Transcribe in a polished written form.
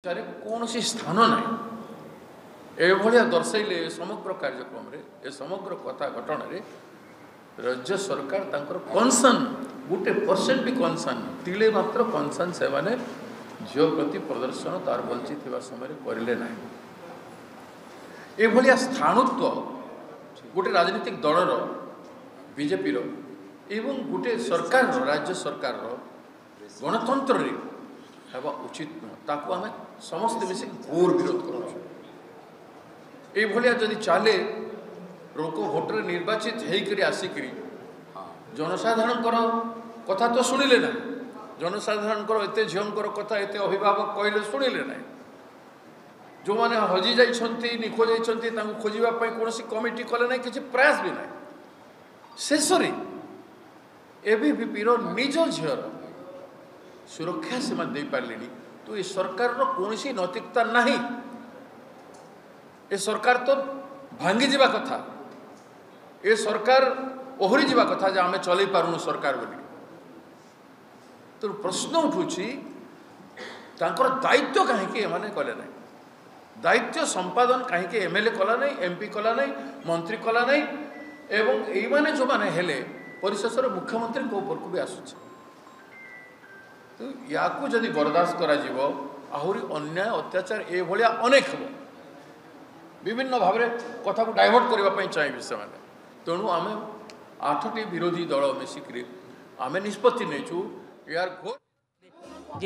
कौन स्थान ना ये दर्शाइले समग्र कार्यक्रम ए समग्र कथा घटन राज्य सरकार कनसर्न गोटे परसेंट भी कनसर्न तिले मात्र कनसर्न से झील प्रति प्रदर्शन तार बंची समय करें ना ये स्थाणुत्व गोटे राजनीतिक दलर बीजेपी एवं गोटे सरकार राज्य सरकार गणतंत्र हेबा उचित नुह ताकू आम समस्त मिसिक घोर विरोध करी चले लोक भोटर निर्वाचित होकर आसिक जनसाधारण कथा तो शुणिले ना जनसाधारण एत झीर कथा एत अभिभावक कहले शुणिले ना जो मैंने हजि जाइछंती निखोज जाइछंती खोजापी कौन कमिटी कले ना किसी प्रयास भी ना शेष एबीवीपी निज झीर सुरक्षा से दे पारे तो ये सरकार कौन नैतिकता नहीं ये सरकार तो भांगी जावा कथा ये सरकार ओहरी जावा कथा जे आम चल पारुनु सरकार बोली तो प्रश्न उठुची दायित्व कहीं कले ना दायित्व संपादन कहीं एमएलए कला नहीं एमपी कला नहीं मंत्री कला नहीं एवं ये जो मैंने हेले परिशेषर मुख्यमंत्री ऊपर भी आसुचे तो या जदि बर्दाश्त करा आहरी अन्याय अत्याचार ये अनेक हम विभिन्न भाव कथा को डाइवर्ट करने चाहिए से तेणु आम 8टी विरोधी दल मिसिक आम निष्पत्ति नहीं यार घोर